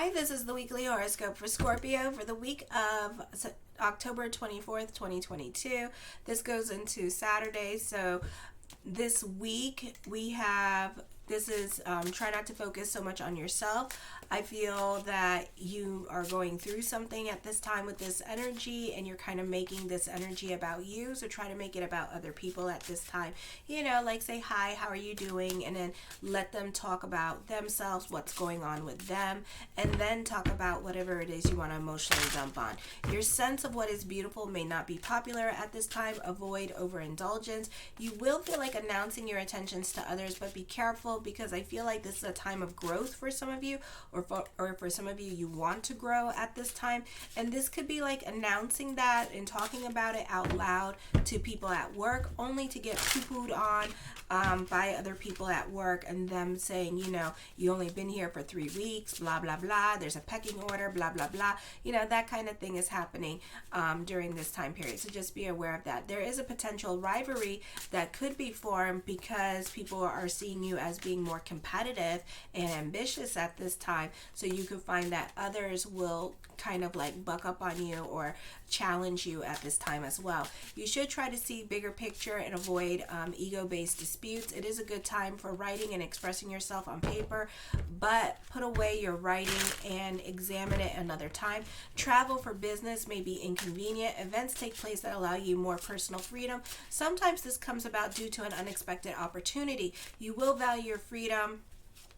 Hi, this is the weekly horoscope for Scorpio for the week of October 24th, 2022. This goes into Saturday. So this week we have, this is try not to focus so much on yourself. I feel that you are going through something at this time with this energy and you're kind of making this energy about you. So try to make it about other people at this time. You know, like say, hi, how are you doing? And then let them talk about themselves, what's going on with them, and then talk about whatever it is you want to emotionally dump on. Your sense of what is beautiful may not be popular at this time. Avoid overindulgence. You will feel like announcing your intentions to others, but be careful because I feel like this is a time of growth for some of you, or for some of you, you want to grow at this time. And this could be like announcing that and talking about it out loud to people at work, only to get poo-pooed on by other people at work and them saying, you know, you only been here for 3 weeks, blah, blah, blah. There's a pecking order, blah, blah, blah. You know, that kind of thing is happening during this time period. So just be aware of that. There is a potential rivalry that could be formed because people are seeing you as being more competitive and ambitious at this time. So you could find that others will kind of like buck up on you or challenge you at this time as well. You should try to see bigger picture and avoid ego-based disputes. It is a good time for writing and expressing yourself on paper, but put away your writing and examine it another time. Travel for business may be inconvenient. Events take place that allow you more personal freedom. Sometimes this comes about due to an unexpected opportunity. You will value your freedom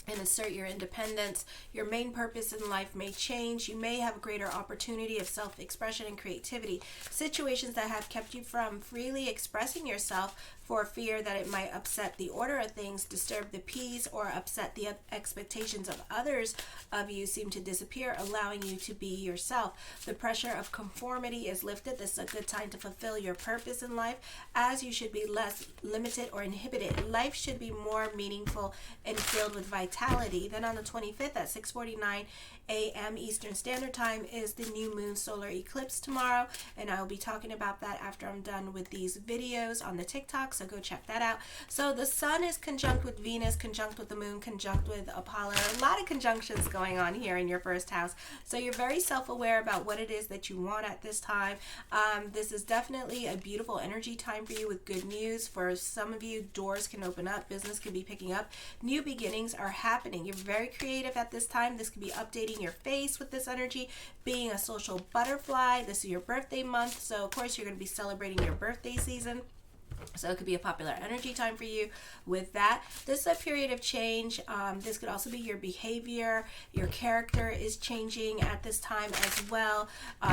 and assert your independence. Your main purpose in life may change. You may have a greater opportunity of self-expression and creativity. Situations that have kept you from freely expressing yourself for fear that it might upset the order of things, disturb the peace, or upset the expectations of others of you seem to disappear, allowing you to be yourself. The pressure of conformity is lifted. This is a good time to fulfill your purpose in life, as you should be less limited or inhibited. Life should be more meaningful and filled with vitality. Then on the 25th at 6:49 a.m. Eastern Standard Time is the new moon solar eclipse tomorrow, and I will be talking about that after I'm done with these videos on the TikTok, so go check that out. So the sun is conjunct with Venus, conjunct with the moon, conjunct with Apollo. A lot of conjunctions going on here in your first house, so you're very self-aware about what it is that you want at this time. This is definitely a beautiful energy time for you with good news. For some of you, doors can open up, business can be picking up, new beginnings are happening. You're very creative at this time. This could be updating your face with this energy, being a social butterfly. This is your birthday month, so of course you're going to be celebrating your birthday season. So it could be a popular energy time for you with that. This is a period of change. This could also be your behavior. Your character is changing at this time as well.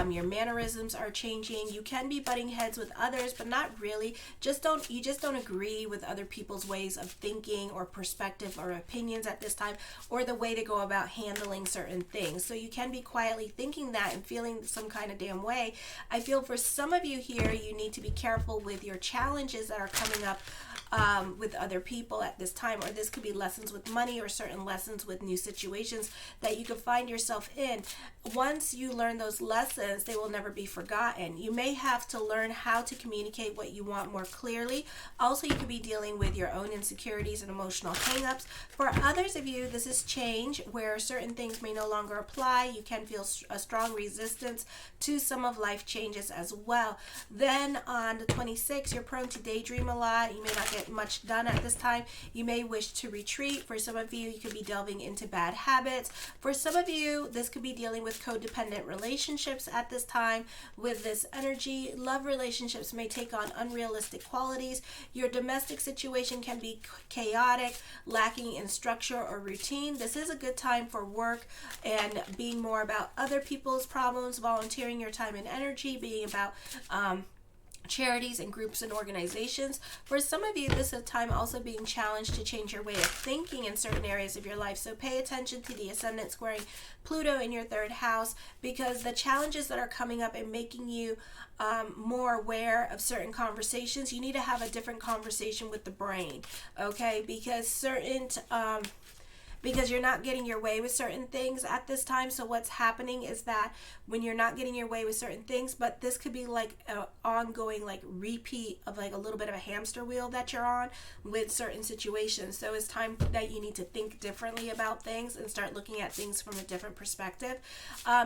Your mannerisms are changing. You can be butting heads with others, but not really. You just don't agree with other people's ways of thinking or perspective or opinions at this time, or the way to go about handling certain things. So you can be quietly thinking that and feeling some kind of damn way. I feel for some of you here, you need to be careful with your challenges that are coming up with other people at this time, or this could be lessons with money or certain lessons with new situations that you could find yourself in. Once you learn those lessons, they will never be forgotten. You may have to learn how to communicate what you want more clearly. Also, you could be dealing with your own insecurities and emotional hangups. For others of you, this is change where certain things may no longer apply. You can feel a strong resistance to some of life changes as well. Then on the 26th, you're prone to daydream a lot. You may not get much done at this time. You may wish to retreat. For some of you, you could be delving into bad habits. For some of you, this could be dealing with codependent relationships at this time. With this energy, love relationships may take on unrealistic qualities. Your domestic situation can be chaotic, lacking in structure or routine. This is a good time for work and being more about other people's problems, volunteering your time and energy, being about charities and groups and organizations. For some of you, this is a time also being challenged to change your way of thinking in certain areas of your life. So pay attention to the ascendant squaring Pluto in your third house, because the challenges that are coming up and making you more aware of certain conversations, you need to have a different conversation with the brain, okay? Because certain because you're not getting your way with certain things at this time. So what's happening is that when you're not getting your way with certain things, but this could be like an ongoing like repeat of like a little bit of a hamster wheel that you're on with certain situations. So it's time that you need to think differently about things and start looking at things from a different perspective.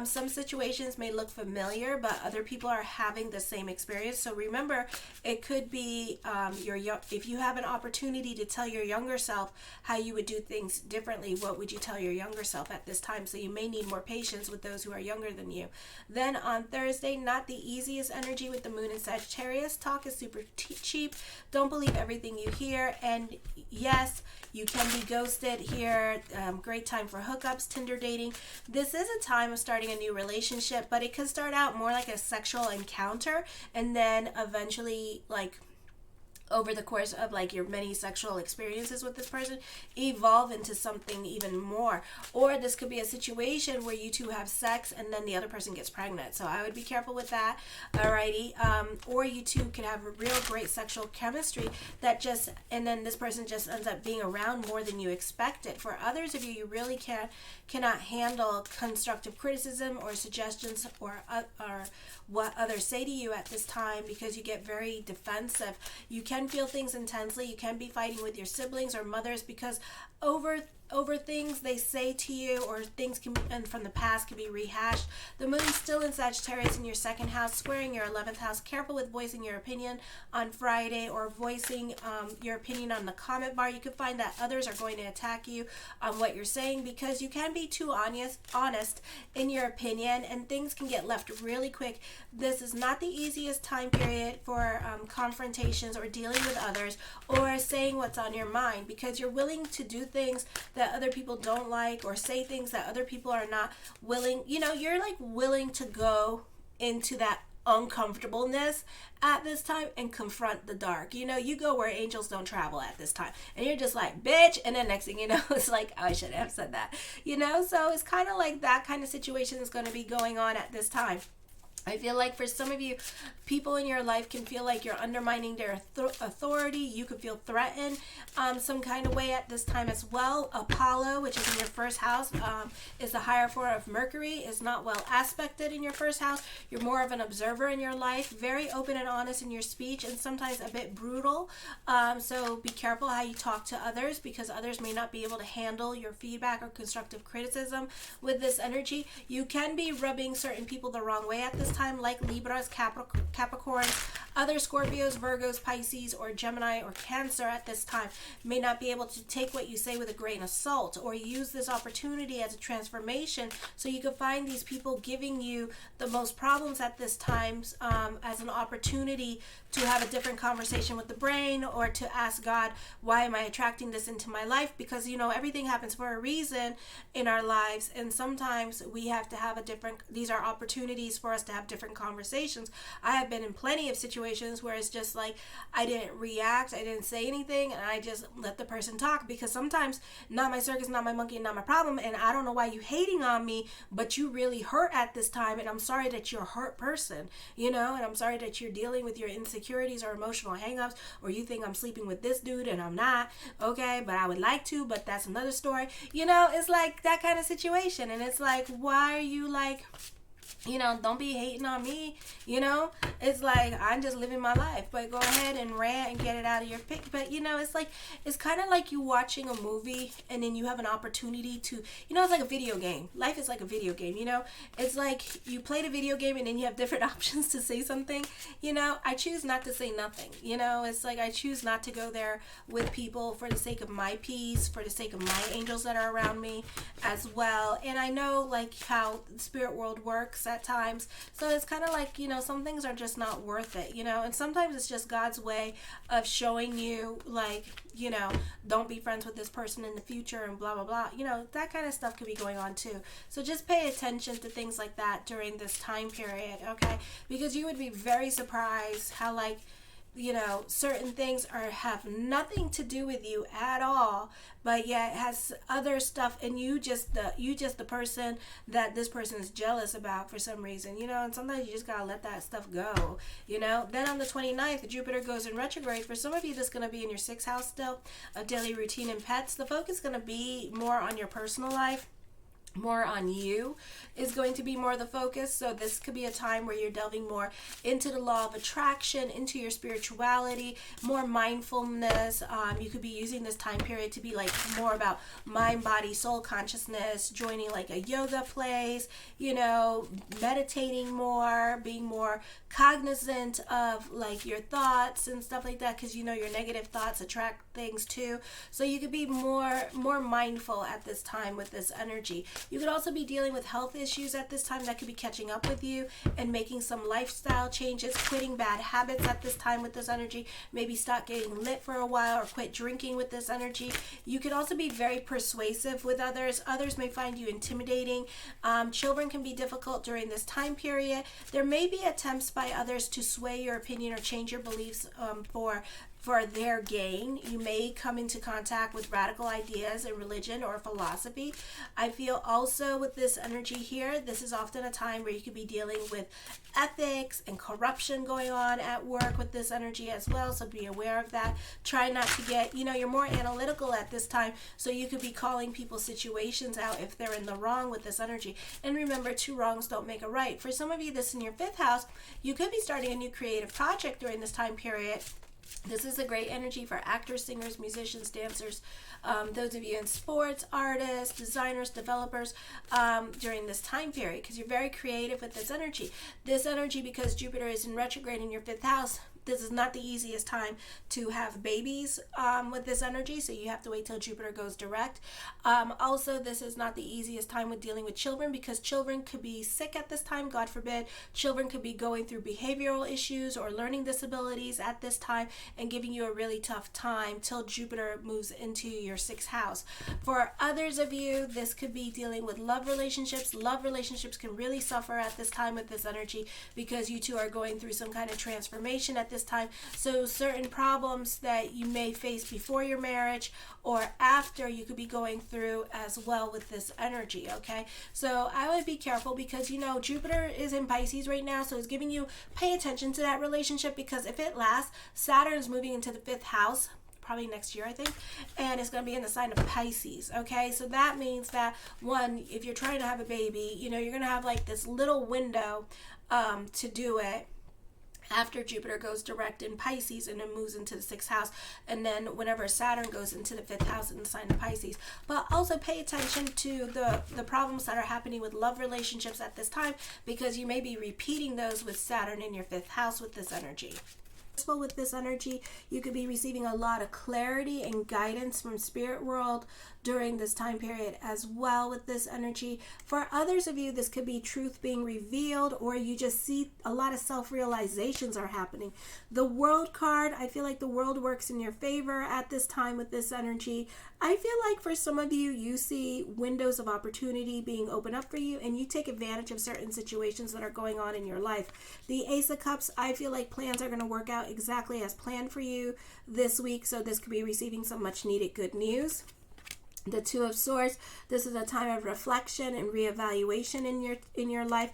Some situations may look familiar, but other people are having the same experience. So remember, it could be if you have an opportunity to tell your younger self how you would do things differently, what would you tell your younger self at this time? So you may need more patience with those who are younger than you. Then on Thursday, not the easiest energy with the moon in Sagittarius. Talk is super cheap. Don't believe everything you hear. And yes, you can be ghosted here. Great time for hookups, Tinder dating. This is a time of starting a new relationship, but it could start out more like a sexual encounter and then eventually like over the course of like your many sexual experiences with this person evolve into something even more. Or this could be a situation where you two have sex and then the other person gets pregnant, so I would be careful with that. Alrighty. Or you two can have a real great sexual chemistry and then this person just ends up being around more than you expected. For others of you, you really cannot handle constructive criticism or suggestions or what others say to you at this time because you get very defensive. You can feel things intensely. You can be fighting with your siblings or mothers because over things they say to you, or things and from the past can be rehashed. The moon's still in Sagittarius in your second house, squaring your 11th house. Careful with voicing your opinion on Friday or voicing your opinion on the comment bar. You could find that others are going to attack you on what you're saying because you can be too honest in your opinion, and things can get left really quick. This is not the easiest time period for confrontations or dealing with others or saying what's on your mind, because you're willing to do things that other people don't like or say things that other people are not willing. You're like willing to go into that uncomfortableness at this time and confront the dark. You go where angels don't travel at this time, and you're just like, bitch, and then next thing you know, it's like, I shouldn't have said that. So it's kind of like that kind of situation is going to be going on at this time. I feel like for some of you, people in your life can feel like you're undermining their authority. You could feel threatened some kind of way at this time as well. Apollo, which is in your first house, is the higher form of Mercury, is not well aspected in your first house. You're more of an observer in your life, very open and honest in your speech, and sometimes a bit brutal. So be careful how you talk to others, because others may not be able to handle your feedback or constructive criticism with this energy. You can be rubbing certain people the wrong way at this time, like Libras, Capricorns, other Scorpios, Virgos, Pisces, or Gemini or Cancer at this time may not be able to take what you say with a grain of salt, or use this opportunity as a transformation. So you can find these people giving you the most problems at this time as an opportunity to have a different conversation with the brain, or to ask God, why am I attracting this into my life? Because everything happens for a reason in our lives, and sometimes we have to have these are opportunities for us to have different conversations. I have been in plenty of situations where it's just like I didn't react, I didn't say anything, and I just let the person talk, because sometimes not my circus, not my monkey, not my problem, and I don't know why you hating on me, but you really hurt at this time, and I'm sorry that you're a hurt person, and I'm sorry that you're dealing with your insecurities or emotional hangups, or you think I'm sleeping with this dude and I'm not, okay, but I would like to, but that's another story. It's like that kind of situation, and it's like, why are you like, don't be hating on me, it's like, I'm just living my life, but go ahead and rant and get it out of your pick. But it's like, it's kind of like you watching a movie and then you have an opportunity to, it's like a video game. Life is like a video game, it's like you play the video game and then you have different options to say something. I choose not to say nothing. It's like I choose not to go there with people for the sake of my peace, for the sake of my angels that are around me as well. And I know like how the spirit world works at times, so it's kind of like, some things are just not worth it, and sometimes it's just God's way of showing you like, don't be friends with this person in the future and blah blah blah. That kind of stuff could be going on too. So just pay attention to things like that during this time period, okay? Because you would be very surprised how like certain things have nothing to do with you at all, but yet has other stuff, and you just the person that this person is jealous about for some reason, and sometimes you just gotta let that stuff go. Then on the 29th, Jupiter goes in retrograde. For some of you, that's going to be in your 6th house still, of daily routine and pets. The focus is going to be more on your personal life. More on you is going to be more the focus. So this could be a time where you're delving more into the law of attraction, into your spirituality, more mindfulness. You could be using this time period to be like more about mind, body, soul consciousness, joining like a yoga place, meditating more, being more cognizant of like your thoughts and stuff like that, because your negative thoughts attract things too. So you could be more mindful at this time with this energy. You could also be dealing with health issues at this time that could be catching up with you, and making some lifestyle changes, quitting bad habits at this time with this energy. Maybe stop getting lit for a while, or quit drinking with this energy. You could also be very persuasive with others. Others may find you intimidating. Children can be difficult during this time period. There may be attempts by others to sway your opinion or change your beliefs for their gain. You may come into contact with radical ideas in religion or philosophy. I feel also with this energy here, this is often a time where you could be dealing with ethics and corruption going on at work with this energy as well. So be aware of that. Try not to get, you're more analytical at this time. So you could be calling people's situations out if they're in the wrong with this energy. And remember, 2 wrongs don't make a right. For some of you, this in your 5th house, you could be starting a new creative project during this time period. This is a great energy for actors, singers, musicians, dancers, those of you in sports, artists, designers, developers, during this time period, because you're very creative with this energy. This energy, because Jupiter is in retrograde in your 5th house, this is not the easiest time to have babies with this energy, so you have to wait till Jupiter goes direct. Also, this is not the easiest time with dealing with children, because children could be sick at this time, God forbid. Children could be going through behavioral issues or learning disabilities at this time, and giving you a really tough time till Jupiter moves into your 6th house. For others of you, this could be dealing with love relationships. Love relationships can really suffer at this time with this energy, because you two are going through some kind of transformation at this time. So certain problems that you may face before your marriage or after, you could be going through as well with this energy. Okay, so I would be careful, because Jupiter is in Pisces right now, so it's giving you pay attention to that relationship, because if it lasts, Saturn's moving into the 5th house probably next year, I think, and it's going to be in the sign of Pisces. Okay, so that means that, one, if you're trying to have a baby, you're going to have like this little window to do it after Jupiter goes direct in Pisces and then moves into the 6th house, and then whenever Saturn goes into the 5th house in the sign of Pisces. But also pay attention to the problems that are happening with love relationships at this time, because you may be repeating those with Saturn in your 5th house with this energy. With this energy, you could be receiving a lot of clarity and guidance from spirit world during this time period as well with this energy. For others of you, this could be truth being revealed, or you just see a lot of self-realizations are happening. The World card, I feel like the world works in your favor at this time with this energy. I feel like for some of you, you see windows of opportunity being opened up for you, and you take advantage of certain situations that are going on in your life. The Ace of Cups, I feel like plans are going to work out exactly as planned for you this week, so this could be receiving some much needed good news. The Two of Swords, this is a time of reflection and reevaluation in your life,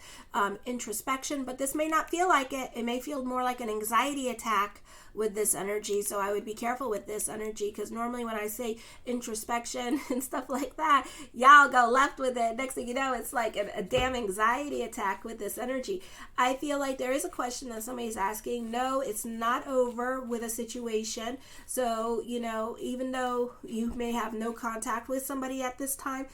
introspection, but this may not feel like it. It may feel more like an anxiety attack with this energy, so I would be careful with this energy, because normally when I say introspection and stuff like that, y'all go left with it. Next thing you know, it's like a damn anxiety attack with this energy. I feel like there is a question that somebody's asking. No, it's not over with a situation. So, even though you may have no contact with somebody at this time,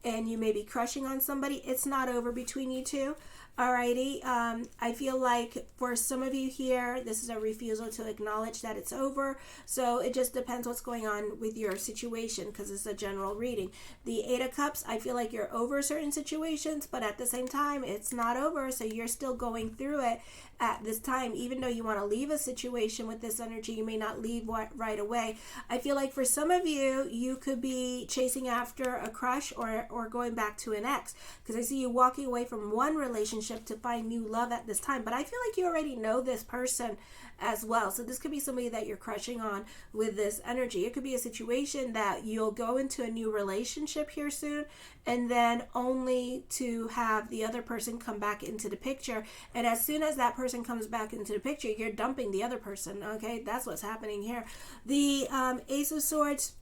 and you may be crushing on somebody, it's not over between you two. Alrighty, I feel like for some of you here, this is a refusal to acknowledge that it's over. So it just depends what's going on with your situation, because it's a general reading. The Eight of Cups, I feel like you're over certain situations, but at the same time, it's not over. So you're still going through it at this time. Even though you want to leave a situation with this energy, you may not leave right away. I feel like for some of you, you could be chasing after a crush or or going back to an ex, because I see you walking away from one relationship to find new love at this time. But I feel like you already know this person as well. So this could be somebody that you're crushing on with this energy. It could be a situation that you'll go into a new relationship here soon, and then only to have the other person come back into the picture. And as soon as that person comes back into the picture, you're dumping the other person. Okay, that's what's happening here. The Ace of Swords,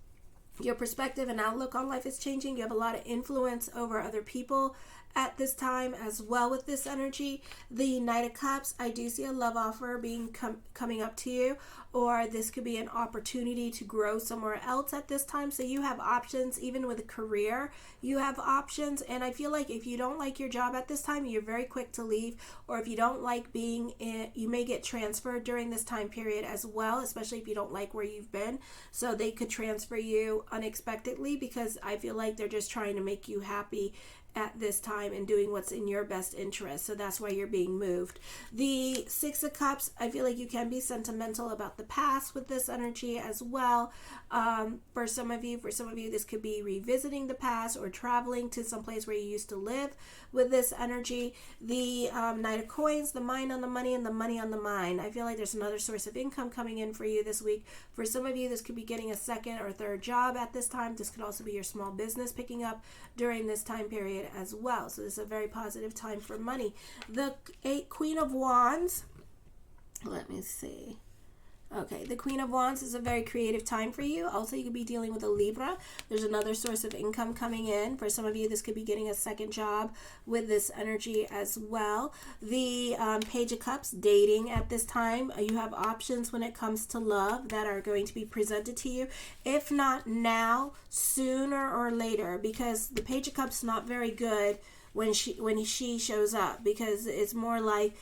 your perspective and outlook on life is changing. You have a lot of influence over other people at this time as well with this energy. The Knight of Cups, I do see a love offer being coming up to you, or this could be an opportunity to grow somewhere else at this time. So you have options. Even with a career, you have options. And I feel like if you don't like your job at this time, you're very quick to leave, or if you don't like being in, you may get transferred during this time period as well, especially if you don't like where you've been. So they could transfer you unexpectedly, because I feel like they're just trying to make you happy at this time and doing what's in your best interest. So that's why you're being moved. The Six of Cups, I feel like you can be sentimental about the past with this energy as well. For some of you, this could be revisiting the past or traveling to some place where you used to live with this energy. The Knight of Coins, the mind on the money and the money on the mind. I feel like there's another source of income coming in for you this week. For some of you, this could be getting a second or third job at this time. This could also be your small business picking up during this time period as well. So this is a very positive time for money. The Queen of Wands, let me see. Okay, the Queen of Wands is a very creative time for you. Also, you could be dealing with a Libra. There's another source of income coming in. For some of you, this could be getting a second job with this energy as well. The Page of Cups, dating at this time. You have options when it comes to love that are going to be presented to you. If not now, sooner or later, because the Page of Cups is not very good when she shows up, because it's more like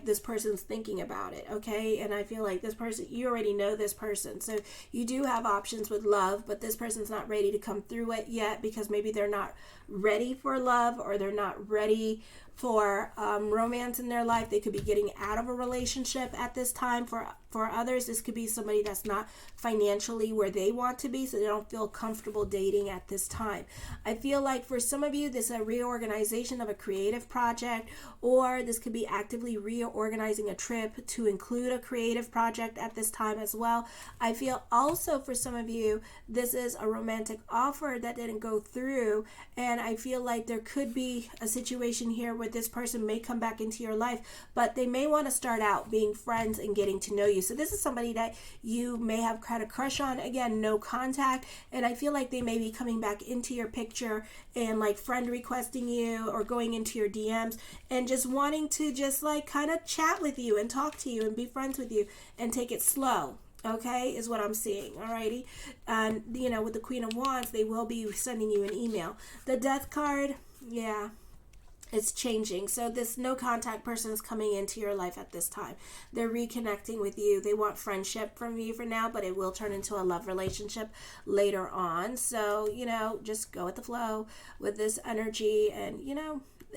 this person's thinking about it, okay? And I feel like this person, you already know this person. So you do have options with love, but this person's not ready to come through it yet, because maybe they're not ready for love, or they're not ready for romance in their life. They could be getting out of a relationship at this time. For others, this could be somebody that's not financially where they want to be, so they don't feel comfortable dating at this time. I feel like for some of you, this is a reorganization of a creative project, or this could be actively reorganizing a trip to include a creative project at this time as well. I feel also for some of you, this is a romantic offer that didn't go through, and I feel like there could be a situation here where this person may come back into your life, but they may want to start out being friends and getting to know you. So this is somebody that you may have had a crush on. Again, no contact, and I feel like they may be coming back into your picture and like friend requesting you, or going into your DMs and just wanting to just like kind of chat with you and talk to you and be friends with you and take it slow. Okay, is what I'm seeing. Alrighty. And with the Queen of Wands, they will be sending you an email. The Death card, yeah, it's changing. So this no contact person is coming into your life at this time. They're reconnecting with you. They want friendship from you for now, but it will turn into a love relationship later on. So, just go with the flow with this energy, and,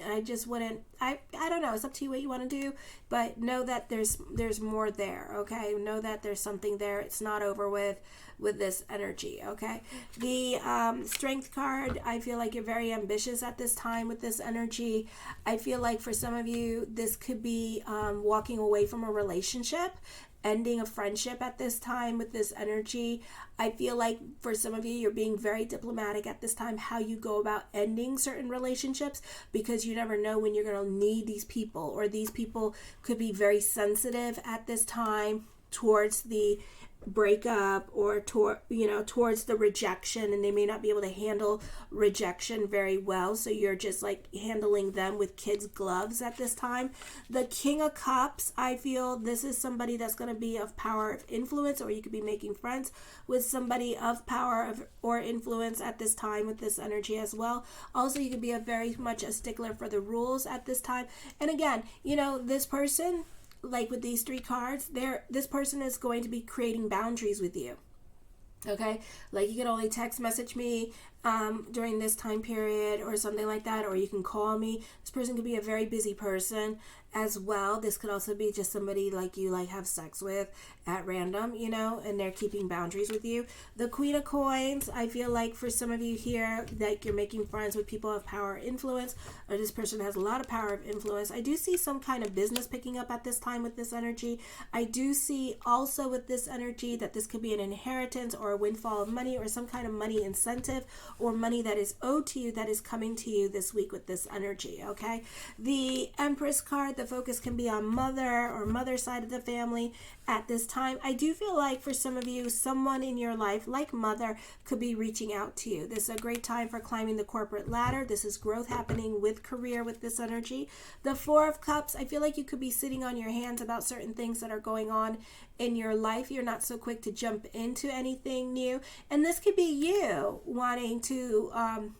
I just wouldn't, I don't know, it's up to you what you want to do, but know that there's more there, okay? Know that there's something there. It's not over with this energy, okay? The Strength card, I feel like you're very ambitious at this time with this energy. I feel like for some of you, this could be walking away from a relationship, ending a friendship at this time with this energy. I feel like for some of you, you're being very diplomatic at this time, how you go about ending certain relationships, because you never know when you're going to need these people, or these people could be very sensitive at this time towards the breakup, or towards the rejection, and they may not be able to handle rejection very well, so you're just like handling them with kids' gloves at this time. The King of Cups, I feel this is somebody that's going to be of power of influence, or you could be making friends with somebody of power or influence at this time with this energy as well. Also, you could be very much a stickler for the rules at this time. And again, this person, like with these three cards, this person is going to be creating boundaries with you. Okay, like you can only text message me during this time period or something like that, or you can call me. This person could be a very busy person as well. This could also be just somebody like you like have sex with at random, you know, and they're keeping boundaries with you. The Queen of Coins, I feel like for some of you here, like you're making friends with people of power or influence, or this person has a lot of power of influence. I do see some kind of business picking up at this time with this energy. I do see also with this energy that this could be an inheritance or a windfall of money or some kind of money incentive or money that is owed to you that is coming to you this week with this energy, okay? The Empress card, the focus can be on mother or mother side of the family at this time. I do feel like for some of you, someone in your life, like mother, could be reaching out to you. This is a great time for climbing the corporate ladder. This is growth happening with career with this energy. The Four of Cups, I feel like you could be sitting on your hands about certain things that are going on in your life. You're not so quick to jump into anything new. And this could be you wanting to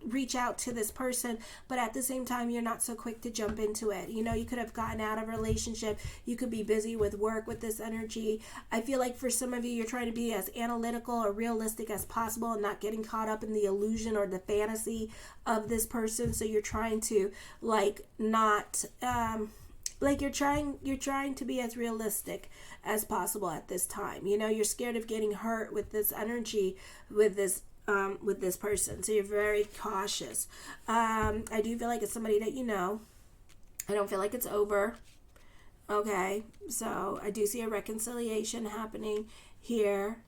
reach out to this person, but at the same time you're not so quick to jump into it. You know, you could have gotten out of a relationship, you could be busy with work with this energy. I feel like for some of you, you're trying to be as analytical or realistic as possible and not getting caught up in the illusion or the fantasy of this person. So you're trying to like not like you're trying to be as realistic as possible at this time. You know, you're scared of getting hurt with this energy, with this person, so you're very cautious. I do feel like it's somebody that you know. I don't feel like it's over. Okay, so I do see a reconciliation happening here.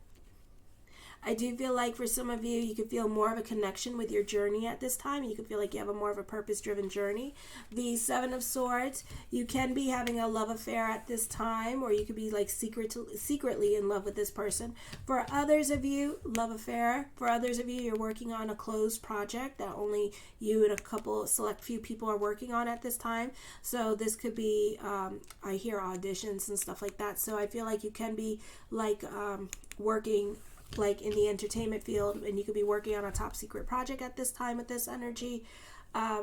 I do feel like for some of you, you could feel more of a connection with your journey at this time. You could feel like you have a more of a purpose-driven journey. The Seven of Swords, you can be having a love affair at this time, or you could be like secretly in love with this person. For others of you, love affair. For others of you, you're working on a closed project that only you and a couple select few people are working on at this time. So this could be, I hear auditions and stuff like that. So I feel like you can be like working like in the entertainment field, and you could be working on a top secret project at this time with this energy.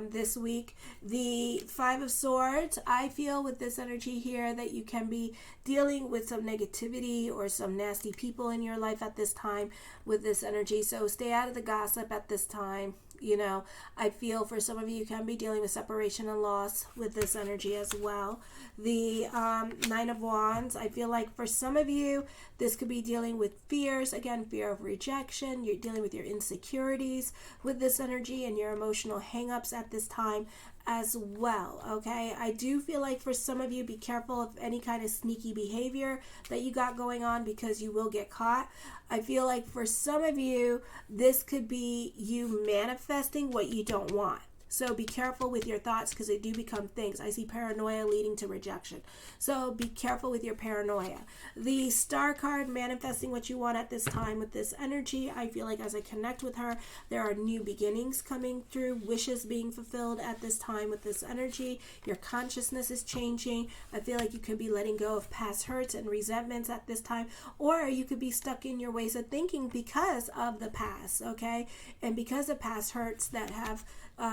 This week, the Five of Swords, I feel with this energy here that you can be dealing with some negativity or some nasty people in your life at this time with this energy. So stay out of the gossip at this time. You know, I feel for some of you can be dealing with separation and loss with this energy as well. The Nine of Wands, I feel like for some of you, this could be dealing with fears. Again, fear of rejection. You're dealing with your insecurities with this energy and your emotional hang-ups at this time as well. Okay, I do feel like for some of you, be careful of any kind of sneaky behavior that you got going on because you will get caught. I feel like for some of you, this could be you manifesting what you don't want. So be careful with your thoughts because they do become things. I see paranoia leading to rejection. So be careful with your paranoia. The Star card, manifesting what you want at this time with this energy. I feel like as I connect with her, there are new beginnings coming through, wishes being fulfilled at this time with this energy. Your consciousness is changing. I feel like you could be letting go of past hurts and resentments at this time, or you could be stuck in your ways of thinking because of the past, okay? And because of past hurts that have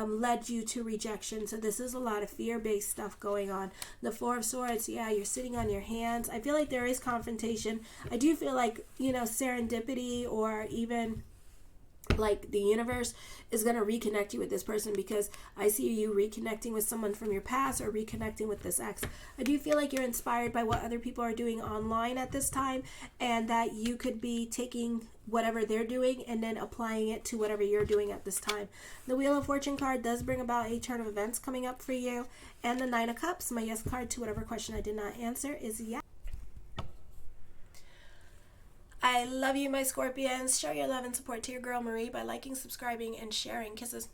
led you to rejection. So this is a lot of fear-based stuff going on. The Four of Swords, yeah, you're sitting on your hands. I feel like there is confrontation. I do feel like, you know, serendipity or even like the universe is going to reconnect you with this person, because I see you reconnecting with someone from your past or reconnecting with this ex. I do feel like you're inspired by what other people are doing online at this time, and that you could be taking whatever they're doing and then applying it to whatever you're doing at this time. The Wheel of Fortune card does bring about a turn of events coming up for you. And the Nine of Cups, my yes card to whatever question I did not answer, is yes. I love you, my Scorpions. Show your love and support to your girl Marie by liking, subscribing, and sharing. Kisses.